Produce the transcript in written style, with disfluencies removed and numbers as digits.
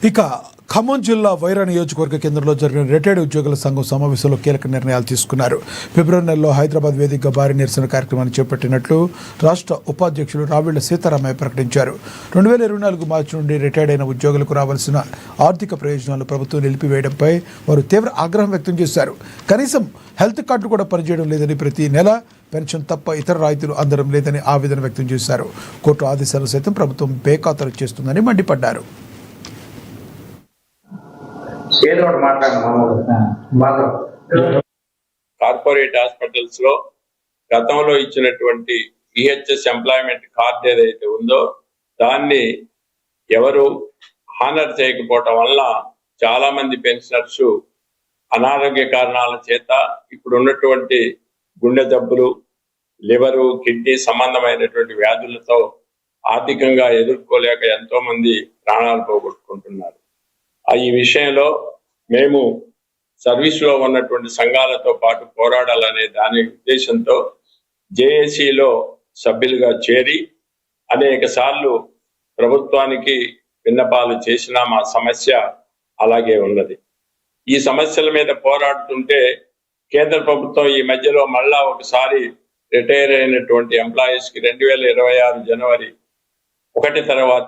ఇక ఖమ్మం జిల్లా వైరా నియోజకవర్గ కేంద్రంలో జరిగిన రిటైర్డ్ ఉద్యోగుల సంఘం సమావేశంలో కీలక నిర్ణయాలు తీసుకున్నారు. ఫిబ్రవరి నెలలో హైదరాబాద్ వేదికగా భారీ నిరసన కార్యక్రమాన్ని చేపట్టినట్లు రాష్ట్ర ఉపాధ్యక్షులు రావిళ్ల సీతారామయ్య ప్రకటించారు. 2024 మార్చి నుండి రిటైర్డ్ అయిన ఉద్యోగులకు రావాల్సిన ఆర్థిక ప్రయోజనాలు ప్రభుత్వం నిలిపివేయడంపై వారు తీవ్ర ఆగ్రహం వ్యక్తం చేశారు. కనీసం హెల్త్ కార్డు కూడా పనిచేయడం లేదని, ప్రతి నెల పెన్షన్ తప్ప ఇతర రాయితీలు అందడం లేదని ఆవేదన వ్యక్తం చేశారు. కోర్టు ఆదేశాలు సైతం ప్రభుత్వం బేఖాతరు చేస్తుందని మండిపడ్డారు. కార్పొరేట్ హాస్పిటల్స్ లో గతంలో ఇచ్చినటువంటి ఈహెచ్ఎస్ ఎంప్లాయ్మెంట్ కార్డ్ ఏదైతే ఉందో దాన్ని ఎవరు హానర్ చేయకపోవటం వల్ల చాలా మంది పెన్షనర్స్ అనారోగ్య కారణాల చేత ఇప్పుడు ఉన్నటువంటి గుండె జబ్బులు, లివరు, కిడ్నీ సంబంధమైనటువంటి వ్యాధులతో ఆర్థికంగా ఎదుర్కోలేక ఎంతో మంది ప్రాణాలు పోగొట్టుకుంటున్నారు. ఈ విషయంలో మేము సర్వీస్ లో ఉన్నటువంటి సంఘాలతో పాటు పోరాడాలనే దాని ఉద్దేశంతో జేఏసీలో సభ్యులుగా చేరి అనేక సార్లు ప్రభుత్వానికి విన్నపాలు చేసినా మా సమస్య అలాగే ఉన్నది. ఈ సమస్యల మీద పోరాడుతుంటే కేంద్ర ప్రభుత్వం ఈ మధ్యలో మళ్ళా ఒకసారి రిటైర్ అయినటువంటి ఎంప్లాయీస్ కి 2026 జనవరి 1 తర్వాత